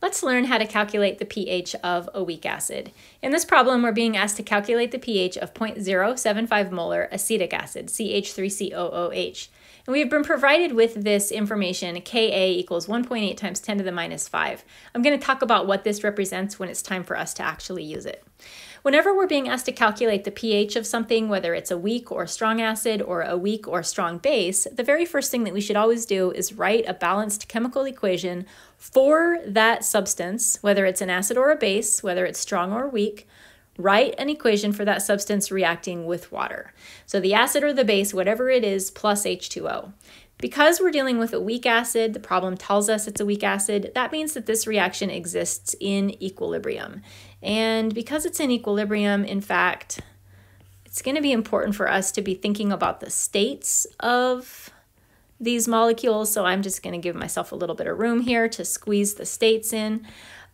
Let's learn how to calculate the pH of a weak acid. In this problem, we're being asked to calculate the pH of 0.075 molar acetic acid, CH3COOH. And we've been provided with this information, Ka equals 1.8 times 10 to the minus 5. I'm going to talk about what this represents when it's time for us to actually use it. Whenever we're being asked to calculate the pH of something, whether it's a weak or strong acid or a weak or strong base, the very first thing that we should always do is write a balanced chemical equation for that substance, whether it's an acid or a base, whether it's strong or weak. Write an equation for that substance reacting with water. So the acid or the base, whatever it is, plus H2O. Because we're dealing with a weak acid, the problem tells us it's a weak acid, that means that this reaction exists in equilibrium. And because it's in equilibrium, in fact, it's going to be important for us to be thinking about the states of these molecules. So I'm just going to give myself a little bit of room here to squeeze the states in.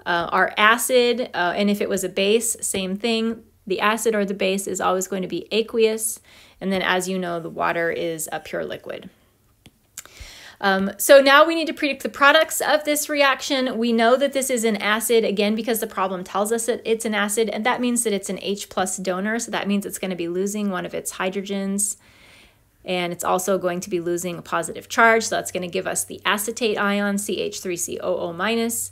Our acid, and if it was a base, same thing. The acid or the base is always going to be aqueous. And then, as you know, the water is a pure liquid. So now we need to predict the products of this reaction. We know that this is an acid, again, because the problem tells us that it's an acid, and that means that it's an H+ donor. So that means it's going to be losing one of its hydrogens, and it's also going to be losing a positive charge. So that's going to give us the acetate ion, CH3COO-.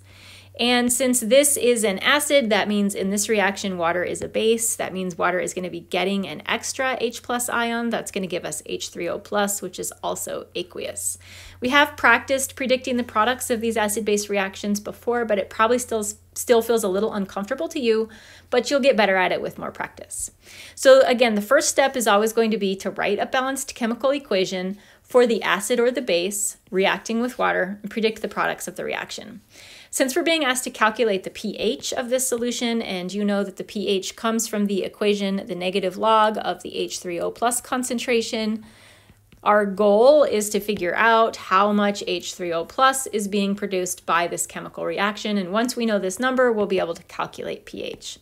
And since this is an acid, that means in this reaction, water is a base. That means water is going to be getting an extra H+ ion. That's going to give us H3O+, which is also aqueous. We have practiced predicting the products of these acid-base reactions before, but it probably still feels a little uncomfortable to you, but you'll get better at it with more practice. So again, the first step is always going to be to write a balanced chemical equation for the acid or the base reacting with water and predict the products of the reaction. Since we're being asked to calculate the pH of this solution, and you know that the pH comes from the equation, the negative log of the H3O+ concentration, our goal is to figure out how much H3O+ is being produced by this chemical reaction. And once we know this number, we'll be able to calculate pH.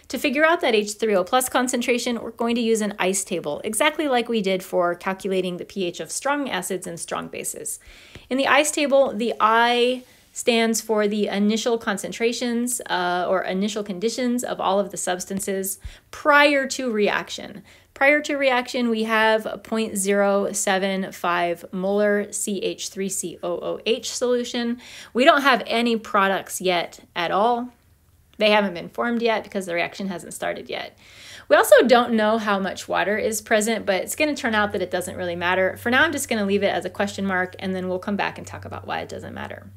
To figure out that H3O+ concentration, we're going to use an ice table, exactly like we did for calculating the pH of strong acids and strong bases. In the ice table, the I stands for the initial concentrations or initial conditions of all of the substances prior to reaction. Prior to reaction, we have a 0.075 molar CH3COOH solution. We don't have any products yet at all. They haven't been formed yet because the reaction hasn't started yet. We also don't know how much water is present, but it's going to turn out that it doesn't really matter. For now, I'm just going to leave it as a question mark, and then we'll come back and talk about why it doesn't matter.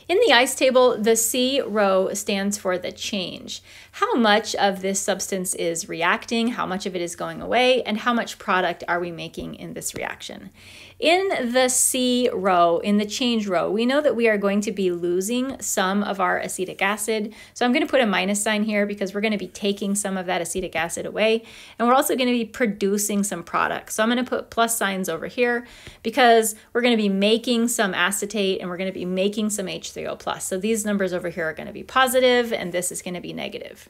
In the ice table, the C row stands for the change. How much of this substance is reacting, how much of it is going away, and how much product are we making in this reaction? In the C row, in the change row, we know that we are going to be losing some of our acetic acid. So I'm going to put a minus sign here because we're going to be taking some of that acetic acid away. And we're also going to be producing some products. So I'm going to put plus signs over here because we're going to be making some acetate and we're going to be making some H3O+. So these numbers over here are going to be positive and this is going to be negative.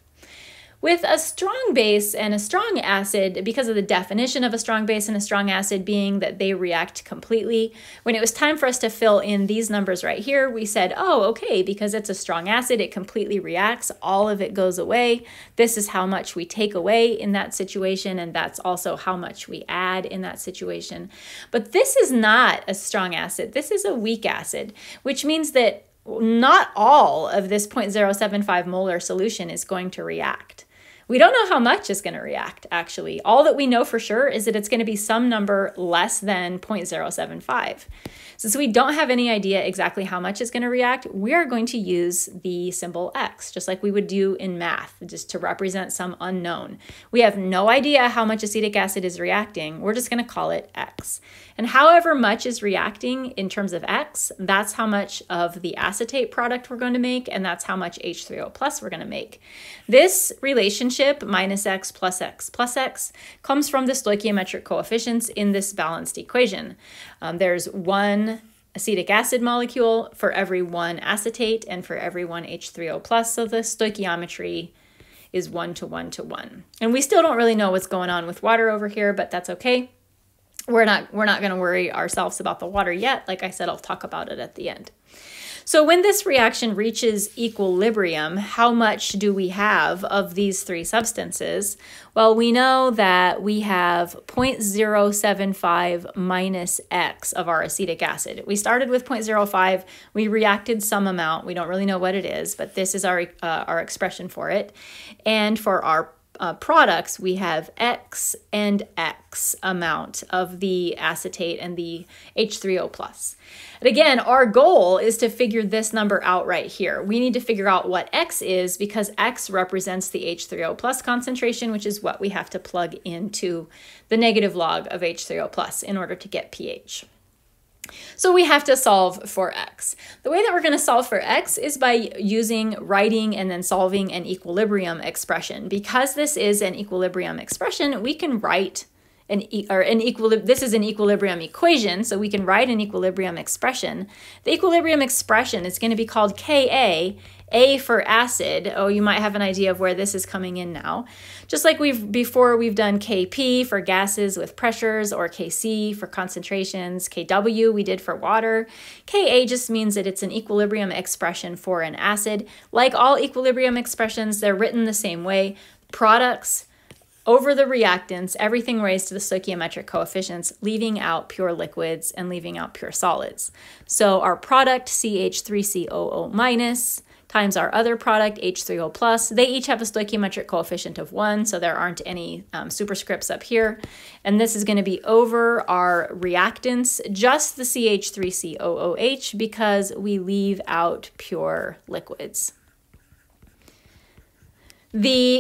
With a strong base and a strong acid, because of the definition of a strong base and a strong acid being that they react completely, when it was time for us to fill in these numbers right here, we said, oh, okay, because it's a strong acid, it completely reacts, all of it goes away. This is how much we take away in that situation, and that's also how much we add in that situation. But this is not a strong acid. This is a weak acid, which means that not all of this 0.075 molar solution is going to react. We don't know how much is going to react, actually. All that we know for sure is that it's going to be some number less than 0.075. Since we don't have any idea exactly how much is going to react, we are going to use the symbol X, just like we would do in math, just to represent some unknown. We have no idea how much acetic acid is reacting. We're just going to call it X. And however much is reacting in terms of X, that's how much of the acetate product we're going to make, and that's how much H3O+ we're going to make. This relationship, minus X plus X plus X, comes from the stoichiometric coefficients in this balanced equation. There's one acetic acid molecule for every one acetate and for every one H3O+, so the stoichiometry is 1 to 1 to 1. And we still don't really know what's going on with water over here, but that's okay. We're not going to worry ourselves about the water yet. Like I said, I'll talk about it at the end. So when this reaction reaches equilibrium, how much do we have of these three substances? Well, we know that we have 0.075 minus X of our acetic acid. We started with 0.05, we reacted some amount, we don't really know what it is, but this is our expression for it. And for our products, we have X and X amount of the acetate and the H3O+. And again, our goal is to figure this number out right here. We need to figure out what X is because X represents the H3O+ concentration, which is what we have to plug into the negative log of H3O+ in order to get pH. So we have to solve for X. The way that we're going to solve for X is by writing and then solving an equilibrium expression. Because this is an equilibrium expression, we can write this is an equilibrium equation, so we can write an equilibrium expression. The equilibrium expression is going to be called Ka, A for acid. Oh, you might have an idea of where this is coming in now. Just like we've done Kp for gases with pressures, or Kc for concentrations, Kw we did for water. Ka just means that it's an equilibrium expression for an acid. Like all equilibrium expressions, they're written the same way. Products over the reactants, everything raised to the stoichiometric coefficients, leaving out pure liquids and leaving out pure solids. So our product, CH3COO- times our other product, H3O+, they each have a stoichiometric coefficient of 1, so there aren't any superscripts up here. And this is going to be over our reactants, just the CH3COOH, because we leave out pure liquids.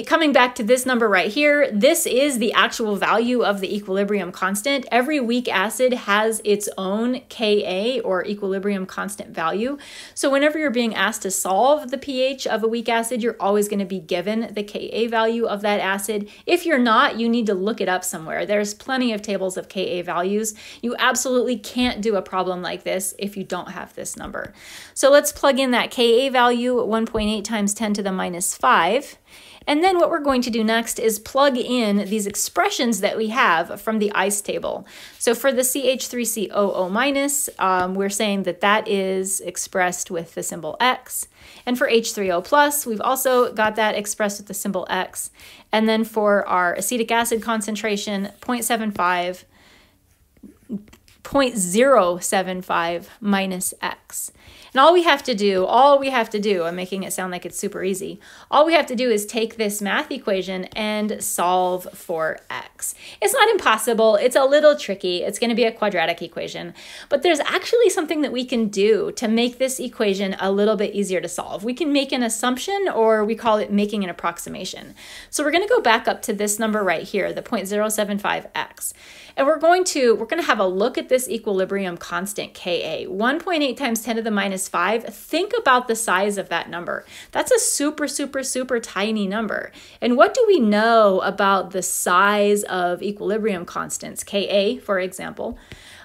Coming back to this number right here, this is the actual value of the equilibrium constant. Every weak acid has its own Ka, or equilibrium constant value. So whenever you're being asked to solve the pH of a weak acid, you're always going to be given the Ka value of that acid. If you're not, you need to look it up somewhere. There's plenty of tables of Ka values. You absolutely can't do a problem like this if you don't have this number. So let's plug in that Ka value, 1.8 times 10 to the minus 5. And then what we're going to do next is plug in these expressions that we have from the ICE table. So for the CH3COO-, we're saying that that is expressed with the symbol X. And for H3O+, we've also got that expressed with the symbol X. And then for our acetic acid concentration, 0.075 minus X. And all we have to do, I'm making it sound like it's super easy, all we have to do is take this math equation and solve for X. It's not impossible, it's a little tricky, it's going to be a quadratic equation, but there's actually something that we can do to make this equation a little bit easier to solve. We can make an assumption, or we call it making an approximation. So we're going to go back up to this number right here, the 0.075X. And we're going to have a look at this equilibrium constant Ka. 1.8 times 10 to the minus 5. Think about the size of that number. That's a super, super, super tiny number. And what do we know about the size of equilibrium constants? Ka, for example.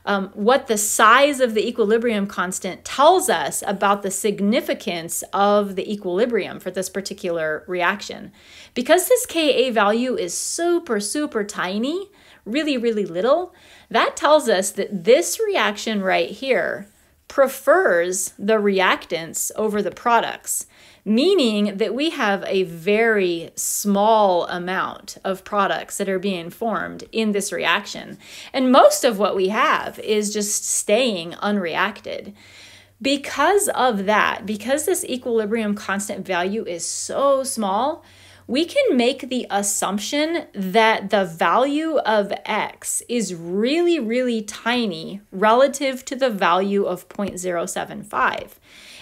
What the size of the equilibrium constant tells us about the significance of the equilibrium for this particular reaction. Because this Ka value is super, super tiny, really, really little, that tells us that this reaction right here prefers the reactants over the products, meaning that we have a very small amount of products that are being formed in this reaction. And most of what we have is just staying unreacted. Because of that, because this equilibrium constant value is so small, we can make the assumption that the value of X is really, really tiny relative to the value of 0.075.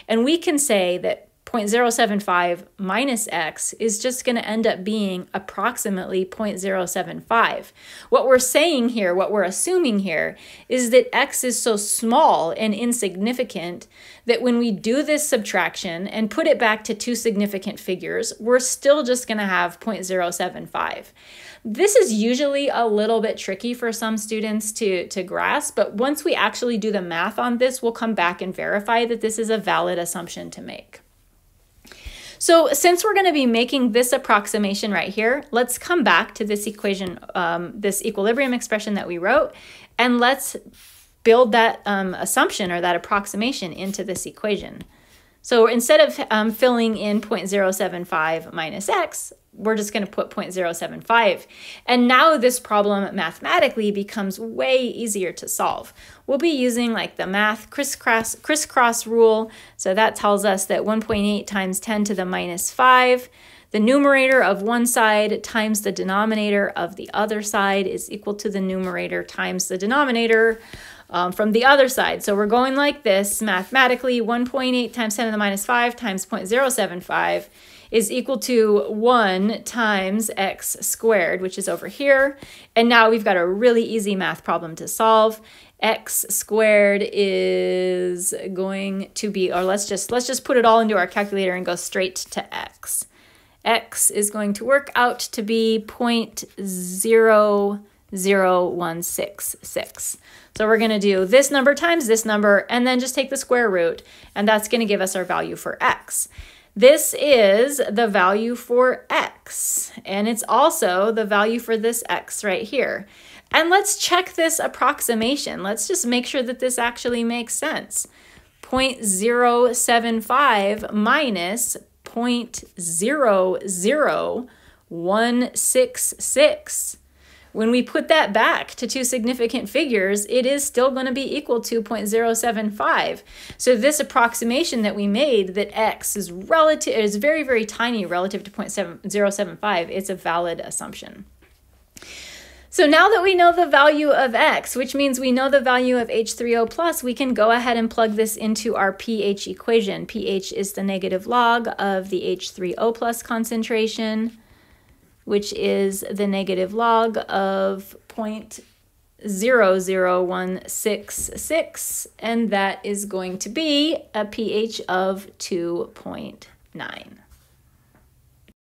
And we can say that 0.075 minus X is just going to end up being approximately 0.075. What we're saying here, what we're assuming here, is that X is so small and insignificant that when we do this subtraction and put it back to two significant figures, we're still just going to have 0.075. This is usually a little bit tricky for some students to grasp, but once we actually do the math on this, we'll come back and verify that this is a valid assumption to make. So since we're going to be making this approximation right here, let's come back to this equation, this equilibrium expression that we wrote, and let's build that assumption or that approximation into this equation. So instead of filling in 0.075 minus x, we're just going to put 0.075. And now this problem mathematically becomes way easier to solve. We'll be using like the math crisscross rule. So that tells us that 1.8 times 10 to the minus 5, the numerator of one side times the denominator of the other side is equal to the numerator times the denominator from the other side. So we're going like this mathematically. 1.8 times 10 to the minus 5 times 0.075 is equal to 1 times x squared, which is over here. And now we've got a really easy math problem to solve. X squared is going to be, or let's just put it all into our calculator and go straight to x. X is going to work out to be 0.00166. So we're going to do this number times this number and then just take the square root, and that's going to give us our value for x. This is the value for x, and it's also the value for this x right here. And let's check this approximation. Let's just make sure that this actually makes sense. 0.075 minus 0.00166. When we put that back to two significant figures, it is still going to be equal to 0.075. So this approximation that we made, that x is very, very tiny relative to 0.075, it's a valid assumption. So now that we know the value of x, which means we know the value of H3O plus, we can go ahead and plug this into our pH equation. pH is the negative log of the H3O plus concentration, which is the negative log of 0.00166, and that is going to be a pH of 2.9.